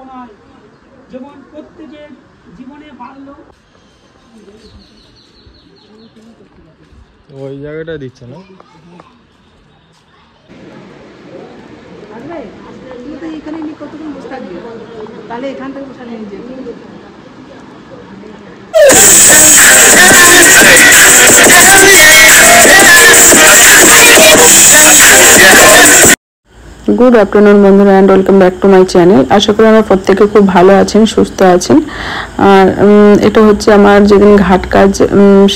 নয়, যেমন প্রত্যেকের জীবনে বাড়ল। ওই জায়গাটা দিচ্ছে না, এখানে কতক্ষণ বসে থাকবে, তাহলে এখান থেকে বসে নিয়ে যেতে। গুড আফটারনুন বন্ধুরা, and welcome back to my channel. আশা করি আমার প্রত্যেকে খুব ভালো আছেন, সুস্থ আছেন। আর এটা হচ্ছে আমার যেদিন ঘাট কাজ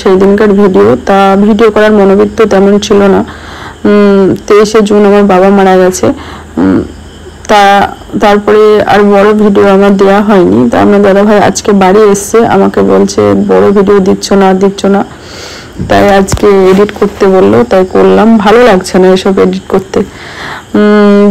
সেই দিনকার ভিডিও। তা ভিডিও করার মনোবৃত্ত তেমন ছিল না। 23শে জুন আমার বাবা মারা গেছে। তারপরে আর বড় ভিডিও আমার দেওয়া হয়নি। তা আমার দাদাভাই আজকে বাড়ি এসছে, আমাকে বলছে বড় ভিডিও দিচ্ছ না। তাই আজকে এডিট করতে বললো, তাই করলাম। ভালো লাগছে না এসব এডিট করতে।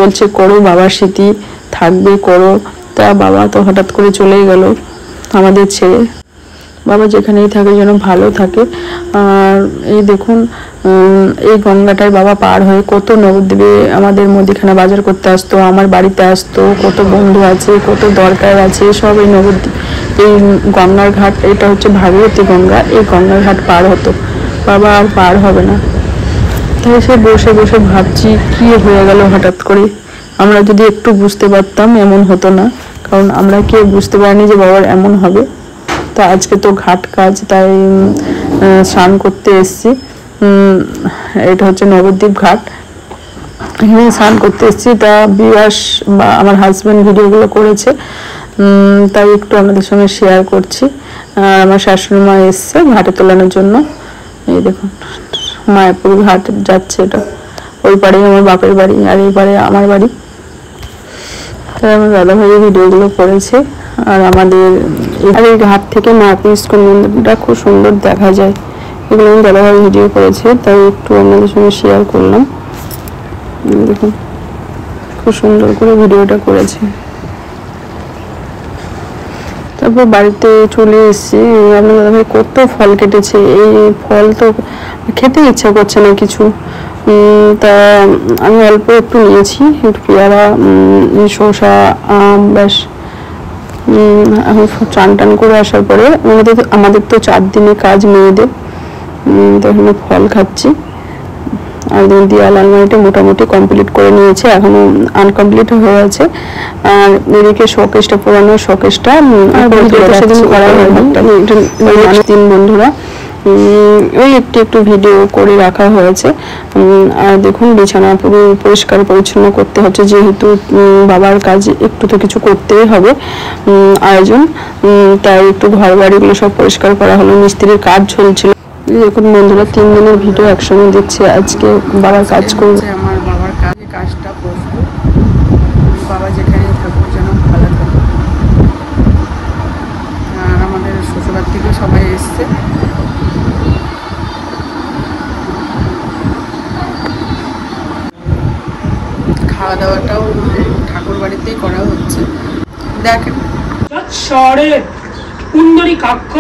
বলছে করো, বাবার স্মৃতি থাকবে, করো। তা বাবা তো হঠাৎ করে চলেই গেল আমাদের ছেড়ে। বাবা যেখানেই থাকে যেন ভালো থাকে। আর এই দেখুন, এই গঙ্গাটায় বাবা পার হয়ে কত নবদ্বীপে আমাদের মুদিখানা বাজার করতে আসতো, আমার বাড়িতে আসতো, কত বন্ধু আছে, কত দরকার আছে, সব এই নবদ্বীপ, এই গঙ্গার ঘাট, এটা হচ্ছে ভাগীরথী গঙ্গা, এই গঙ্গার ঘাট পার হতো। বাবা আর পার হবে না। তাই সে বসে বসে ভাবছি কি হয়ে গেল হঠাৎ করে। আমরা যদি একটু বুঝতে পারতাম এমন হতো না, কারণ আমরা কেউ বুঝতে পারিনি যে বাবার এমন হবে। তো আজকে তো ঘাট কাজ, তাই স্নান করতে এসছি। এটা হচ্ছে নবদ্বীপ ঘাট, এখানে স্নান করতে এসছি। তা বিয়াস বা আমার হাজব্যান্ড ভিডিওগুলো করেছে, তাই একটু আমাদের সঙ্গে শেয়ার করছি। আর আমার শাশুড়ি মা এসছে ঘাটে তোলানোর জন্য। এই দেখুন মায়াপুর ঘাট যাচ্ছে, এটা ওই পাড়ে আমার বাপের বাড়ি আর এই পাড়ে আমার বাড়ি। তাই আমার দাদাভাই ভিডিওগুলো করেছে। আর আমাদের এই ঘাট থেকে মায়াপুর ইস্কন মন্দিরটা খুব সুন্দর দেখা যায়, এগুলো আমি দাদাভাই ভিডিও করেছে, তাই একটু আপনাদের সঙ্গে শেয়ার করলাম। দেখুন খুব সুন্দর করে ভিডিওটা করেছে। তারপর বাড়িতে চলে এসেছি। আপনার দাদাভাই কত ফল কেটেছে, এই ফল তো খেতে ইচ্ছা করছে না কিছু। তা আমি অল্প একটু নিয়েছি, একটু পেয়ারা, শসা, আম, ব্যাস। আমি টান করে আসার পরে আমাদের তো 4 দিনে কাজ মেয়েদের, তো এখানে ফল খাচ্ছি। আর দেওয়াল আলমারিটা মোটামুটি কমপ্লিট করে নিয়েছে, এখনো আনকমপ্লিট হয়ে আছে। আর এদিকে শোকেসটা, পুরানো শোকেসটা সেদিন করা হয়নি। 3 বন্ধুরা ওই একটু ভিডিও করে রাখা হয়েছে। আর দেখুন বিছানা পুরো পরিষ্কার পরিচ্ছন্ন করতে হচ্ছে, যেহেতু বাবার কাজ একটু তো কিছু করতেই হবে আয়োজন। তাই একটু ঘর বাড়িগুলো সব পরিষ্কার করা হলো, মিস্ত্রির কাজ চলছিল। দেখুন বন্ধুরা 3 দিনের ভিডিও একসঙ্গে দিচ্ছে। আজকে বাবার কাজ করবে, আমার বাবার কাজটা বসবো। বাবা যেখানে থাকুক যেন ভালো থাকে। আর আমাদের শ্বশুরবাড়ি থেকে সবাই এসছে। খাওয়া দাওয়াটাও ঠাকুর বাড়িতেই করা হচ্ছে। দেখেন শহরের কুন্দরী কাক্ষ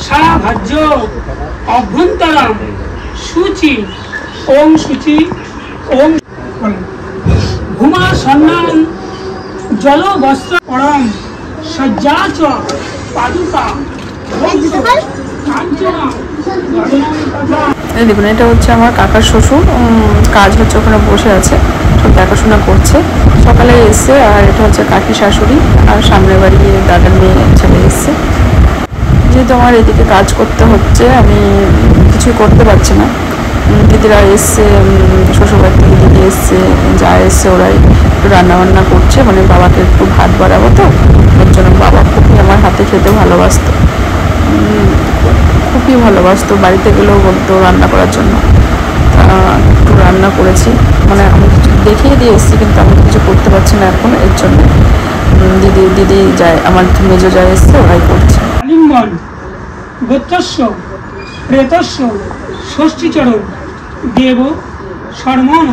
সারা ভাজ্য অভ্যন্তরম সূচি ওম সূচি ওম ভূমা সন্ন্যান জল বস্ত্র পরম সজ্জা চ পাদুকা দেখুন এটা হচ্ছে আমার কাকার শ্বশুর, কাজ হচ্ছে, ওখানে বসে আছে, সব দেখাশোনা করছে। সকালে এসছে। আর এটা হচ্ছে কাকি শাশুড়ি, আর সামনের বাড়ি দাদার মেয়ে ছেলে এসছে। যেহেতু আমার এদিকে কাজ করতে হচ্ছে, আমি কিছু করতে পারছি না। দিদিরা এসছে, শ্বশুরবাড়ি থেকে দিদি এসছে, যা এসছে, ওরাই একটু রান্নাবান্না করছে। মানে বাবাকে একটু ভাত বাড়াবো, তো ওর জন্য বাবা খুবই আমার হাতে খেতে ভালোবাসতো, খুবই ভালোবাসতো। বাড়িতে গেলেও বলতো রান্না করার জন্য। একটু রান্না করেছি, মানে আমি দেখিয়ে দিয়ে এসেছি, কিন্তু আমি কিছু করতে পারছি না এখন। এর জন্য দিদি যায়, আমার মেজো যায় এসছে, ওরাই করছে। আলিঙ্গন গোত্রস্য প্রেতস্য ষষ্ঠীচরণ দেব শর্মণ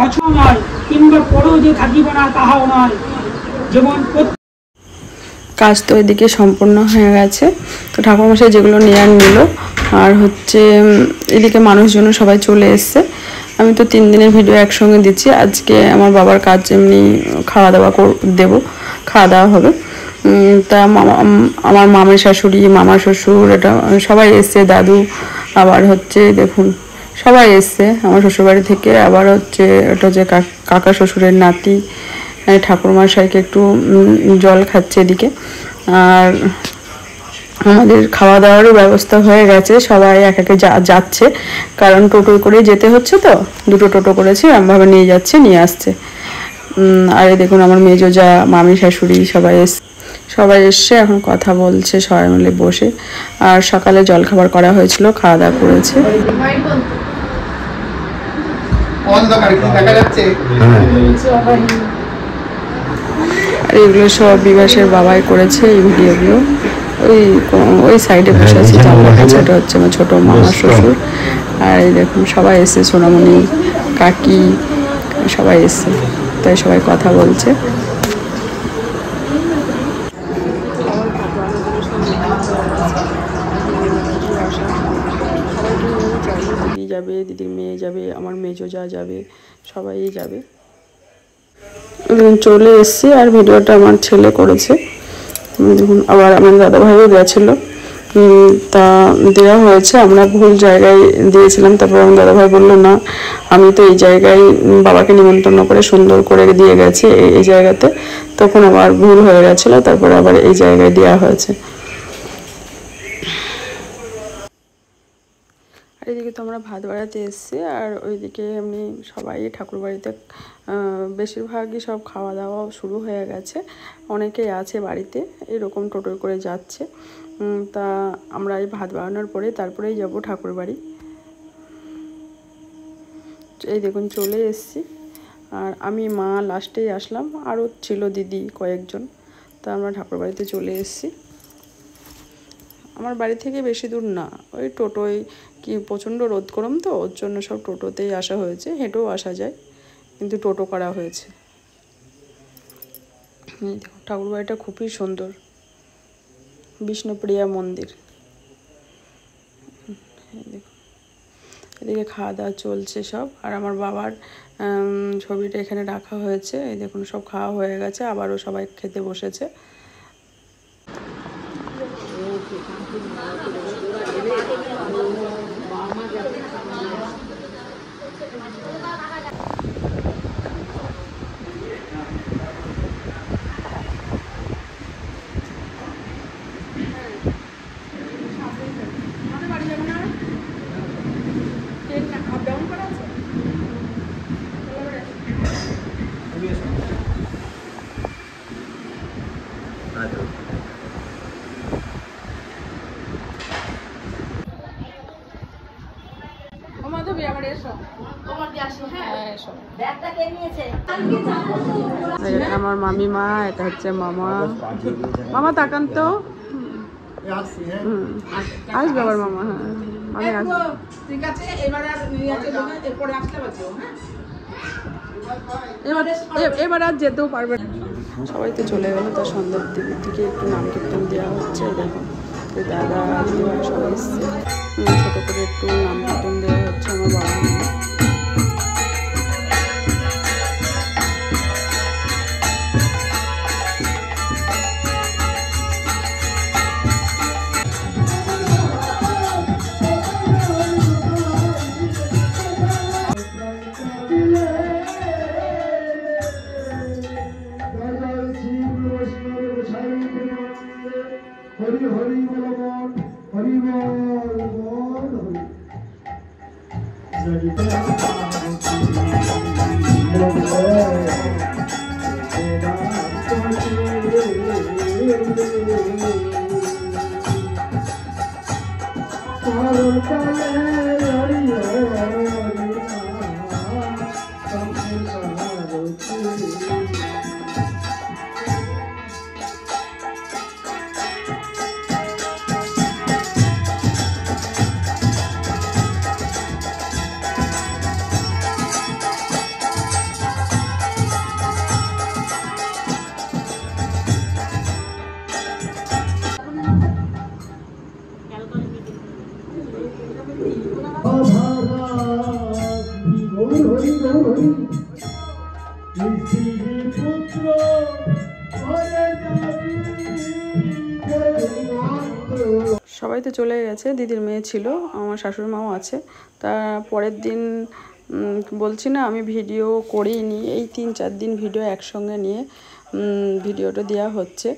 অছময় কিংবা পড়ো যে থাকিব না তাহাও নয়, যেমন কাজ তো এদিকে সম্পূর্ণ হয়ে গেছে। তো ঠাকুরমশাই যেগুলো নেওয়ার নিল। আর হচ্ছে এদিকে মানুষজন সবাই চলে এসছে। আমি তো 3 দিনের ভিডিও একসঙ্গে দিচ্ছি। আজকে আমার বাবার কাজ এমনি খাওয়া দাওয়া দেবো, খাওয়া দাওয়া হবে। তা আমার মামের শাশুড়ি, মামা শ্বশুর, এটা সবাই এসছে, দাদু, আবার হচ্ছে দেখুন সবাই এসছে আমার শ্বশুরবাড়ি থেকে। আবার হচ্ছে এটা হচ্ছে কাকা শ্বশুরের নাতি, ঠাকুরমশাইকে একটু জল খাচ্ছে এদিকে। আর আমাদের খাওয়া দাওয়ারও ব্যবস্থা হয়ে গেছে, সবাই এক একে যাচ্ছে, কারণ টোটো করে যেতে হচ্ছে, তো দুটো টোটো করেছে, এরমভাবে নিয়ে যাচ্ছে, নিয়ে আসছে। আর এই দেখুন আমার মেজো যা, মামি শাশুড়ি সবাই এসছে, এখন কথা বলছে সবাই মিলে বসে। আর সকালে জলখাবার করা হয়েছিল, খাওয়া দাওয়া করেছে। আর এগুলো সব বিবাসের বাবাই করেছে, এই ভিডিওগুলো। ওই সাইডে বসে আছে জানলার কাছে, এটা হচ্ছে আমার ছোটো মামা শ্বশুর। আর এই দেখুন সবাই এসছে, সোনামণি, কাকি, সবাই এসছে, তাই সবাই কথা বলছে। দিদি যাবে, দিদির মেয়ে যাবে, আমার মেজো যা যাবে, সবাই যাবে। চলে এসছি, আর ভিডিওটা আমার ছেলে করেছে। দেখুন আবার আমার দাদাভাইও গেছিলো, তা দেওয়া হয়েছে, আমরা ভুল জায়গায় দিয়েছিলাম। তারপর আমার দাদাভাই বললো না, আমি তো এই জায়গায় বাবাকে নিমন্ত্রণ করে সুন্দর করে দিয়ে গেছি এই জায়গাতে, তখন আবার ভুল হয়ে গেছিলো, তারপরে আবার এই জায়গায় দেওয়া হয়েছে। আর এদিকে তো আমরা ভাত বাড়াতে এসেছি, আর ওইদিকে এমনি সবাই ঠাকুর বাড়িতে বেশিরভাগই সব খাওয়া দাওয়া শুরু হয়ে গেছে, অনেকেই আছে বাড়িতে, এরকম টোটোয় করে যাচ্ছে। তা আমরা এই ভাত বাড়ানোর পরে তারপরেই যাব ঠাকুর বাড়ি। এই দেখুন চলে এসেছি, আর আমি মা লাস্টেই আসলাম, আরও ছিল দিদি কয়েকজন, তা আমরা ঠাকুর বাড়িতে চলে এসেছি। আমার বাড়ি থেকে বেশি দূর না, ওই টোটোয় কি প্রচণ্ড রোদ গরম, তো ওর জন্য সব টোটোতেই আসা হয়েছে, হেঁটেও আসা যায়, কিন্তু টোটো করা হয়েছে। ঠাকুর বাড়িটা খুবই সুন্দর, বিষ্ণুপ্রিয়া মন্দির। এদিকে খাওয়া দাওয়া চলছে সব, আর আমার বাবার ছবিটা এখানে রাখা হয়েছে। এই দেখুন সব খাওয়া হয়ে গেছে, আবারও সবাই খেতে বসেছে। আমার মামিমা, এটা হচ্ছে মামা। মামা তাকান তো, আসবে আবার মামা। হ্যাঁ মামি আসবে, ঠিক আছে। এবার আর যেতেও পারবে। সবাই তো চলে গেল, তার সন্ধ্যার দিকে একটু নাম কীর্তন দেওয়া হচ্ছে। দেখুন দাদা সবাই এসছে, ছোটো করে একটু নাম কীর্তন দেওয়া হচ্ছে আমার বাবা মা। हरि हरि बोल हरि बोल সবাই তো চলে গেছে, দিদির মেয়ে ছিল, আমার শাশুড়ি মাও আছে। তা পরের দিন বলছি না আমি ভিডিও করিনি, এই 3-4 দিন ভিডিও একসঙ্গে নিয়ে ভিডিওটা দেওয়া হচ্ছে।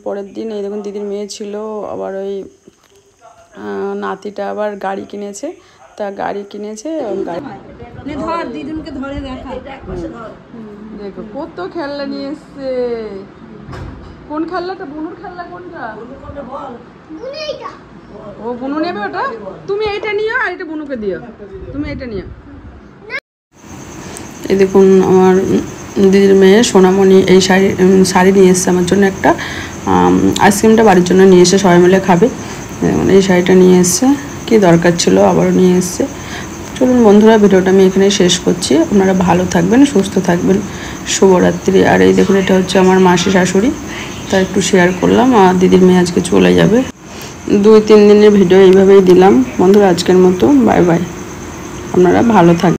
পরের দিন এই দেখুন দিদির মেয়ে ছিল, আবার ওই নাতিটা আবার গাড়ি কিনেছে, তা গাড়ি কিনেছে গাড়ি ধর দিদুনকে ধরে দেখা। দেখো কত খেলনা নিয়ে এসছে। কোন খেলনাটা? বুনুর খেলনা কোনটা? ও বুনু নেবে ওটা, তুমি এইটা নিও আর এটা বুনুকে দিও, তুমি এটা নিও। এই দেখুন আমার দিদির মেয়ে সোনামণি এই শাড়ি নিয়ে এসছে আমার জন্য একটা। আইসক্রিমটা বাড়ির জন্য নিয়ে এসে সবাই মিলে খাবে। এই শাড়িটা নিয়ে এসছে, কি দরকার ছিল আবারও নিয়ে এসছে। চলুন বন্ধুরা, ভিডিওটা আমি এখানে শেষ করছি। আপনারা ভালো থাকবেন, সুস্থ থাকবেন, শুভরাত্রি। আর এই দেখুন এটা হচ্ছে আমার মাসি শাশুড়ি, তা একটু শেয়ার করলাম। আর দিদির মেয়ে আজকে চলে যাবে। 2-3 দিনের ভিডিও এইভাবেই দিলাম বন্ধুরা। আজকের মতো বাই বাই, আপনারা ভালো থাকবেন।